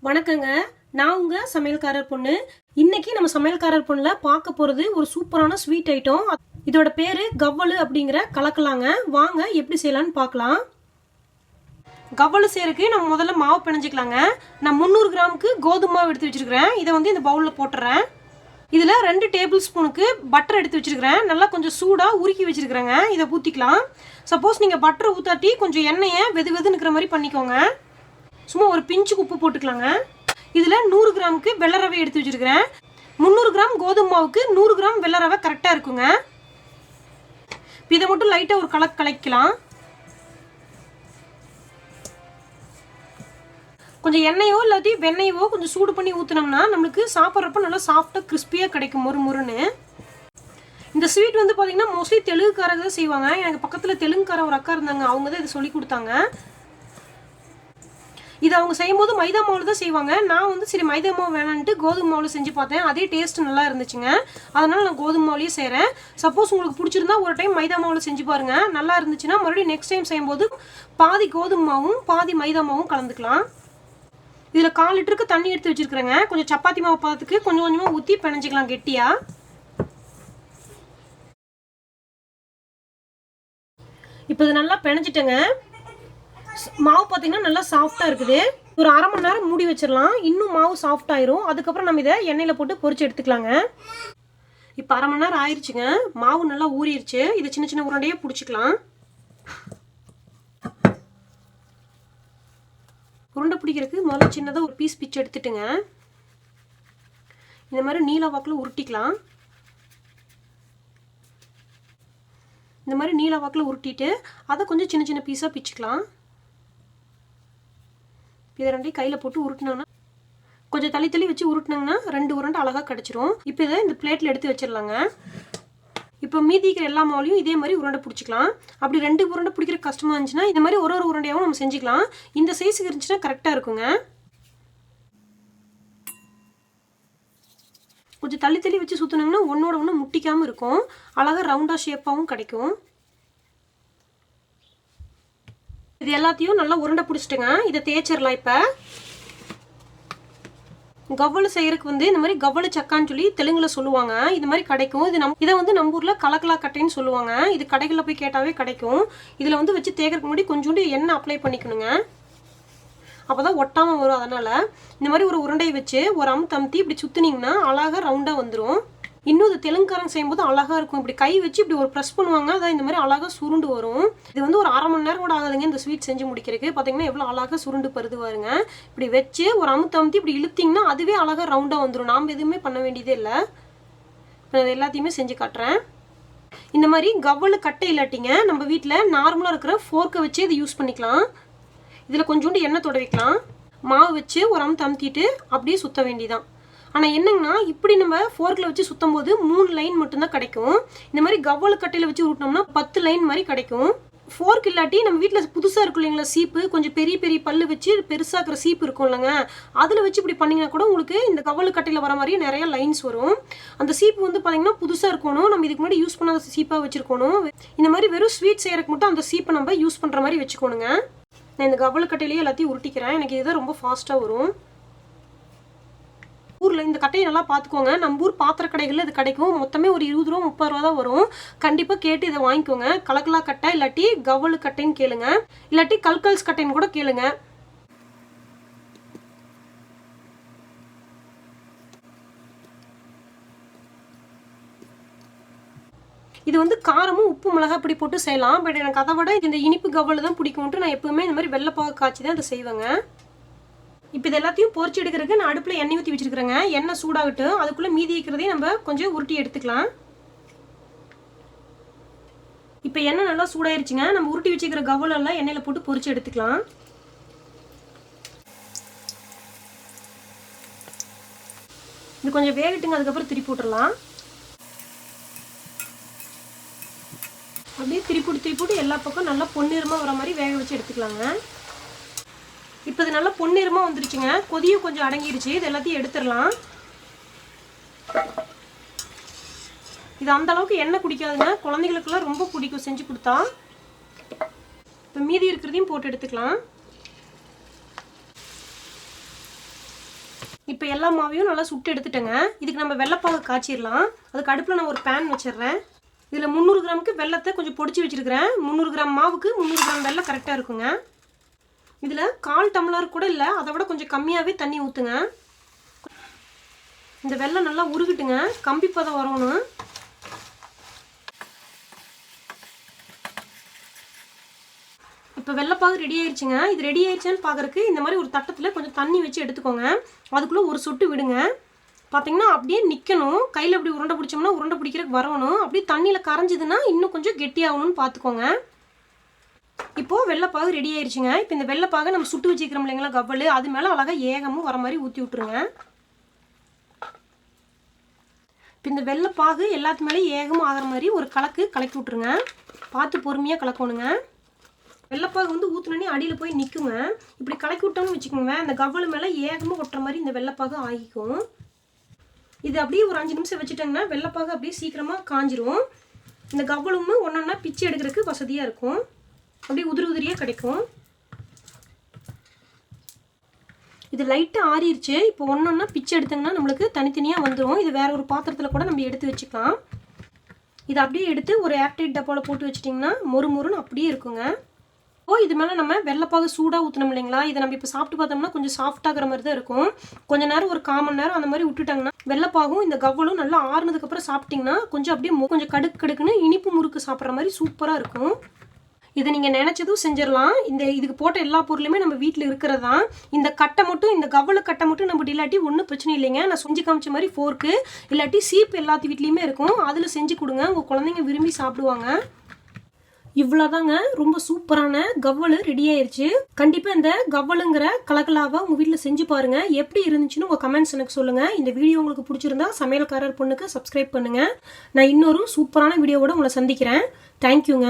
வணக்கங்க. நான் உங்க சமையல்காரர் பொண்ணு. இன்னைக்கு நம்ம சமையல்காரர் பொண்ணுல பார்க்க போறது ஒரு சூப்பரான ஸ்வீட் ஐட்டம். இதோட பேரு கவ்வலு அப்படிங்கிற கலக்கலாங்க. வாங்க எப்படி செய்யலாம்னு பார்க்கலாம். கவ்வலு செய்யறதுக்கு நம்ம முதல்ல மாவு பிணைஞ்சிக்கலாங்க. நான் 300 கிராமுக்கு கோதுமை மாவு எடுத்து வச்சிருக்கிறேன். இதை வந்து இந்த பவுல்ல போட்டுறேன். இதுல 2 டேபிள் ஸ்பூனுக்கு பட்டர் எடுத்து வச்சிருக்கிறேன். நல்லா கொஞ்சம் சூடா உருக்கி வச்சிருக்கிறேங்க. இதை ஊற்றிக்கலாம். சப்போஸ் நீங்க பட்டரை ஊத்தாட்டி கொஞ்சம் எண்ணெயை வெது வெதுன்னுக்கிற மாதிரி பண்ணிக்கோங்க. சும்மா ஒரு பிஞ்சுக்கு உப்பு போட்டுக்கலாங்க. இதில் 100 கிராமுக்கு வெள்ளை ரவை எடுத்து வச்சுருக்கிறேன். 300 கிராம் கோதுமை மாவுக்கு 100 கிராம் வெள்ளை ரவை கரெக்டாக இருக்குங்க. இதை மட்டும் லைட்டாக ஒரு கலக்கலாம். கொஞ்சம் எண்ணெயோ இல்லாட்டி வெண்ணெயோ கொஞ்சம் சூடு பண்ணி ஊற்றினோம்னா நம்மளுக்கு சாப்பிட்றப்ப நல்லா சாஃப்டாக கிறிஸ்பியாக கிடைக்கும், முறுமுறுன்னு. இந்த ஸ்வீட் வந்து பார்த்தீங்கன்னா மோஸ்ட்லி தெலுங்குக்காரங்க தான் செய்வாங்க. எனக்கு பக்கத்தில் தெலுங்குக்கார ஒரு அக்கா இருந்தாங்க. அவங்க தான் இதை சொல்லி கொடுத்தாங்க. இது அவங்க செய்யும்போது மைதா மாவில் தான் செய்வாங்க. நான் வந்து சரி மைதா மாவு வேணான்ட்டு கோதுமை மாவில் செஞ்சு பார்த்தேன். அதே டேஸ்ட் நல்லா இருந்துச்சுங்க. அதனால் நான் கோதுமை மாவுலேயே செய்கிறேன். சப்போஸ் உங்களுக்கு பிடிச்சிருந்தா ஒரு டைம் மைதா மாவில் செஞ்சு பாருங்கள். நல்லா இருந்துச்சுன்னா மறுபடியும் நெக்ஸ்ட் டைம் செய்யும்போது பாதி கோதுமை மாவும் பாதி மைதா மாவும் கலந்துக்கலாம். இதில் 1/4 லிட்டருக்கு தண்ணி எடுத்து வச்சுருக்கிறேங்க. கொஞ்சம் சப்பாத்தி மாவு பார்த்துக்கு கொஞ்சம் கொஞ்சமாக ஊற்றி பிணைஞ்சிக்கலாம் கெட்டியாக. இப்போ இது நல்லா பிணைஞ்சிட்டேங்க. மாவு பார்த்தீங்கன்னா நல்லா சாஃப்டாக இருக்குது. ஒரு 1/2 மணி நேரம் மூடி வச்சிடலாம். இன்னும் மாவு சாஃப்ட் ஆயிரும். அதுக்கப்புறம் நம்ம இதை எண்ணெயில் போட்டு பொரிச்சு எடுத்துக்கலாங்க. இப்போ 1/2 மணி நேரம் ஆயிடுச்சுங்க. மாவு நல்லா ஊறிடுச்சு. இதை சின்ன சின்ன உருண்டையாக பிடிச்சிக்கலாம். உருண்டை பிடிக்கிறதுக்கு முதல்ல சின்னதாக ஒரு பீஸ் பிச்சு எடுத்துட்டுங்க. இந்த மாதிரி நீல வாக்கில் உருட்டிக்கலாம். இந்த மாதிரி நீல வாக்கில் உருட்டிட்டு அதை கொஞ்சம் சின்ன சின்ன பீஸாக பிச்சுக்கலாம். இதை 2 கையில் போட்டு உருட்டினோன்னா கொஞ்சம் தள்ளி வச்சு உருட்டினாங்கன்னா 2 உருண்டை அழகாக கிடச்சிரும். இப்போ இதை இந்த பிளேட்டில் எடுத்து வச்சிடலாங்க. இப்போ மீதிக்கிற எல்லா மாவுலையும் இதே மாதிரி உருண்டை பிடிச்சிக்கலாம். அப்படி 2 உருண்டை பிடிக்கிற கஷ்டமாக இருந்துச்சுன்னா இந்த மாதிரி ஒரு உருண்டையாகவும் நம்ம செஞ்சுக்கலாம். இந்த சைஸுக்கு இருந்துச்சுன்னா கரெக்டாக இருக்குங்க. கொஞ்சம் தள்ளி வச்சு சுற்றினோம்னா ஒன்றோட ஒன்று முட்டிக்காமல் இருக்கும். அழகாக ரவுண்டாக ஷேப்பாகவும் கிடைக்கும். இது எல்லாத்தையும் நல்லா உருண்டை பிடிச்சிட்டுங்க. இதை தேய்ச்சிடலாம். இப்போ கவ்வலு செய்யறதுக்கு வந்து இந்த மாதிரி கவ்வலு சக்கான்னு சொல்லி தெலுங்குல சொல்லுவாங்க. இது மாதிரி கிடைக்கும். இதை வந்து நம்ம ஊரில் கலக்கலா கட்டைன்னு சொல்லுவாங்க. இது கடைகளில் போய் கேட்டாவே கிடைக்கும். இதில் வந்து வச்சு தேய்க்கிறதுக்கு முன்னாடி கொஞ்சோண்டு எண்ணெய் அப்ளை பண்ணிக்கணுங்க. அப்போ தான் ஒட்டாமல் வரும். அதனால் இந்த மாதிரி ஒரு உருண்டையை வச்சு ஒரு அமுத்தி இப்படி சுற்றினீங்கன்னா அழகாக ரவுண்டாக வந்துடும். இன்னும் இது தெலுங்குக்காரங்க செய்யும்போது அழகாக இருக்கும். இப்படி கை வச்சு இப்படி ஒரு ப்ரெஸ் பண்ணுவாங்க. அதான் இந்த மாதிரி அழகாக சுருண்டு வரும். இது வந்து ஒரு 1/2 மணி நேரம் கூட ஆகாதுங்க இந்த ஸ்வீட் செஞ்சு முடிக்கிறதுக்கு. பார்த்தீங்கன்னா எவ்வளோ அழகாக சுருண்டு பருது பாருங்க. இப்படி வச்சு ஒரு அமுத்தி இப்படி இழுத்திங்கன்னா அதுவே அழகாக ரவுண்டாக வந்துடும். நாம் எதுவுமே பண்ண வேண்டியதே இல்லை. இப்போ இது எல்லாத்தையுமே செஞ்சு காட்டுறேன். இந்த மாதிரி கவ்வலு கட்டை இல்லாட்டிங்க நம்ம வீட்டில் நார்மலாக இருக்கிற ஃபோர்க்கை வச்சு இது யூஸ் பண்ணிக்கலாம். இதில் கொஞ்சோண்டு எண்ணெய் தொடவிக்கலாம். மாவு வச்சு ஒரு அமுத்திட்டு அப்படியே சுற்ற வேண்டியதான். ஆனால் என்னங்கன்னா இப்படி நம்ம ஃபோர்க்கில் வச்சு சுற்றும் போது 3 லைன் மட்டும்தான் கிடைக்கும். இந்த மாதிரி கவ்வலு கட்டையில் வச்சு ஊட்டினோம்னா 10 லைன் மாதிரி கிடைக்கும். ஃபோர்க் இல்லாட்டி நம்ம வீட்டில் புதுசாக இருக்கும் இல்லைங்களா சீப்பு, கொஞ்சம் பெரிய பல்லு வச்சு பெருசாக இருக்கிற சீப்பு இருக்கும் இல்லைங்க, அதில் வச்சு இப்படி பண்ணிங்கன்னா கூட உங்களுக்கு இந்த கவ்வலு கட்டையில் வர மாதிரியே நிறைய லைன்ஸ் வரும். அந்த சீப்பு வந்து பார்த்தீங்கன்னா புதுசாக இருக்கணும். நம்ம இதுக்கு முன்னாடி யூஸ் பண்ணாத சீப்பாக வச்சுருக்கணும். இந்த மாதிரி வெறும் ஸ்வீட் செய்யறதுக்கு மட்டும் அந்த சீப்பை நம்ம யூஸ் பண்ணுற மாதிரி வச்சுக்கணுங்க. நான் இந்த கவ்வலு கட்டையிலேயே எல்லாத்தையும் உருட்டிக்கிறேன். எனக்கு இதுதான் ரொம்ப ஃபாஸ்ட்டாக வரும். ஊரில் இந்த கட்டையை நல்லா பார்த்துக்கோங்க. நம்ம ஊர் பாத்திர கடைகளில் இது கிடைக்கும். மொத்தமே ஒரு 20 ரூபா 30 ரூபா தான் வரும். கண்டிப்பாக கேட்டு இதை வாங்கிக்கோங்க. கலக்கலா கட்டை இல்லாட்டி கவ்வலு கட்டைன்னு கேளுங்க. இல்லாட்டி கல்கல்ஸ் கட்டைன்னு கூட கேளுங்க. இது வந்து காரமும் உப்பு மிளகாய் இப்படி போட்டு செய்யலாம். பட் எனக்கு அதை விட இந்த இனிப்பு கவ்வலு தான் பிடிக்கும்ட்டு நான் எப்பவுமே இந்த மாதிரி வெள்ளைப்பாக காய்ச்சி தான் அதை செய்வேங்க. இப்போ இது எல்லாத்தையும் பொரிச்சு எடுக்கிறதுக்கு நான் அடுப்பில் எண்ணெய் ஊற்றி வச்சுருக்கிறேங்க. எண்ணெய் சூடாகட்டும். அதுக்குள்ளே மீதி இருக்கிறதையும் நம்ம கொஞ்சம் உருட்டி எடுத்துக்கலாம். இப்போ எண்ணெய் நல்லா சூடாயிருச்சுங்க. நம்ம உருட்டி வச்சுக்கிற கவ்வலெல்லாம் எண்ணெயில் போட்டு பொரிச்சு எடுத்துக்கலாம். இது கொஞ்சம் வேகட்டுங்க. அதுக்கப்புறம் திருப்பி விட்டுறலாம். அப்படியே திருப்பி போட்டு எல்லா பக்கம் நல்லா பொன்னிறமாக வர மாதிரி வேக வச்சு எடுத்துக்கலாங்க. இப்போ இது நல்லா பொன்னிறமாக வந்துருச்சுங்க. கொதியும் கொஞ்சம் அடங்கிருச்சு. இது எல்லாத்தையும் எடுத்துடலாம். இது அந்த அளவுக்கு எண்ணெய் குடிக்காதுங்க. குழந்தைகளுக்கெல்லாம் ரொம்ப பிடிக்கும் செஞ்சு கொடுத்தா. இப்போ மீதி இருக்கிறதையும் போட்டு எடுத்துக்கலாம். இப்போ எல்லா மாவையும் நல்லா சுட்டு எடுத்துட்டேங்க. இதுக்கு நம்ம வெள்ளைப்பாகு காய்ச்சிடலாம். அதுக்கு அடுப்பில் நான் ஒரு பேன் வச்சிடுறேன். இதில் 300 கிராமுக்கு வெள்ளத்தை கொஞ்சம் பொடிச்சு வச்சுருக்கிறேன். 300 கிராம் மாவுக்கு 300 கிராம் வெள்ளம் கரெக்டாக இருக்குங்க. இதில் 1/4 டம்ளர் கூட இல்லை, அதை விட கொஞ்சம் கம்மியாகவே தண்ணி ஊற்றுங்க. இந்த வெள்ளம் நல்லா உருகிட்டுங்க, கம்பி பதம் வரணும். இப்போ வெள்ளைப்பாகு ரெடி ஆயிடுச்சுங்க. இது ரெடி ஆயிடுச்சான்னு பார்க்குறக்கு இந்த மாதிரி ஒரு தட்டத்தில் கொஞ்சம் தண்ணி வச்சு எடுத்துக்கோங்க. அதுக்குள்ளே ஒரு சொட்டு விடுங்க. பார்த்தீங்கன்னா அப்படியே நிற்கணும். கையில் அப்படி உருண்டை பிடிச்சோம்னா உருண்டை பிடிக்கிறதுக்கு வரணும். அப்படியே தண்ணியில் கரைஞ்சிதுன்னா இன்னும் கொஞ்சம் கெட்டியாகணும்னு பார்த்துக்கோங்க. இப்போது வெள்ளைப்பாகு ரெடி ஆயிடுச்சுங்க. இப்போ இந்த வெள்ளைப்பாகை நம்ம சுட்டு வச்சுக்கிறோம் இல்லைங்களா கவ்வல், அது மேலே அழகாக ஏகமும் வர மாதிரி ஊற்றி விட்ருங்க. இப்போ இந்த வெள்ளைப்பாகு எல்லாத்து மேலேயும் ஏகமும் ஆகிற மாதிரி ஒரு கலக்கி விட்ருங்க. பார்த்து பொறுமையாக கலக்கணுங்க. வெள்ளைப்பாகு வந்து ஊற்றுனே அடியில் போய் நிற்குங்க. இப்படி கலக்கி விட்டோம்னு வச்சுக்கோங்க, அந்த கவ்வல் மேலே ஏகமாக ஒட்டுற மாதிரி இந்த வெள்ளைப்பாகு ஆகிக்கும். இது அப்படியே ஒரு 5 நிமிஷம் வச்சுட்டோங்கன்னா வெள்ளைப்பாகு அப்படியே சீக்கிரமாக காஞ்சிரும். இந்த கவ்வலும் ஒன்றொன்னா பிச்சு எடுக்கிறதுக்கு வசதியாக இருக்கும். அப்படியே உதிரியாக கிடைக்கும். இது லைட்டாக ஆறிடுச்சு. இப்போ ஒன்றொன்னா பிச்சு எடுத்தோங்கன்னா நம்மளுக்கு தனித்தனியாக வந்துடும். இது வேற ஒரு பாத்திரத்தில் கூட நம்ம எடுத்து வச்சுக்கலாம். இதை அப்படியே எடுத்து ஒரு ஏர்டைட் டப்பாவில் போட்டு வச்சிட்டிங்கன்னா மொறுன்னு அப்படியே இருக்குங்க. இது மேலே நம்ம வெள்ளைப்பாகு சூடாக ஊற்றணும் இல்லைங்களா, இதை நம்ம இப்போ சாப்பிட்டு பார்த்தோம்னா கொஞ்சம் சாஃப்டாகிற மாதிரி தான் இருக்கும். கொஞ்சம் நேரம் ஒரு 1/4 மணி நேரம் அந்த மாதிரி விட்டுட்டாங்கன்னா வெள்ளைப்பாகும் இந்த கவ்வலும் நல்லா ஆறுனதுக்கப்புறம் சாப்பிட்டிங்கன்னா கொஞ்சம் அப்படியே கொஞ்சம் கடுக்குன்னு இனிப்பு முறுக்கு சாப்பிட்ற மாதிரி சூப்பராக இருக்கும். இதை நீங்கள் நினச்சதும் செஞ்சிடலாம். இதுக்கு போட்ட எல்லா பொருளுமே நம்ம வீட்டில் இருக்கிறதா. இந்த கட்டை மட்டும், இந்த கவ்வளு கட்டை மட்டும் நம்ம இல்லாட்டி ஒன்றும் பிரச்சனை இல்லைங்க. நான் செஞ்சு காமிச்ச மாதிரி ஃபோர்க்கு இல்லாட்டி சீப்பு எல்லாத்து வீட்லேயுமே இருக்கும். அதில் செஞ்சு கொடுங்க, உங்கள் குழந்தைங்க விரும்பி சாப்பிடுவாங்க. இவ்வளோதாங்க, ரொம்ப சூப்பரான கவ்வலு ரெடி ஆயிடுச்சு. கண்டிப்பாக இந்த கவ்வலுங்கிற கலகலாவை உங்கள் வீட்டில் செஞ்சு பாருங்கள். எப்படி இருந்துச்சுன்னு உங்கள் கமெண்ட்ஸ் எனக்கு சொல்லுங்கள். இந்த வீடியோ உங்களுக்கு பிடிச்சிருந்தா சமையல்காரர் பொண்ணுக்கு சப்ஸ்கிரைப் பண்ணுங்கள். நான் இன்னொரு சூப்பரான வீடியோவோட உங்களை சந்திக்கிறேன். தேங்க்யூங்க.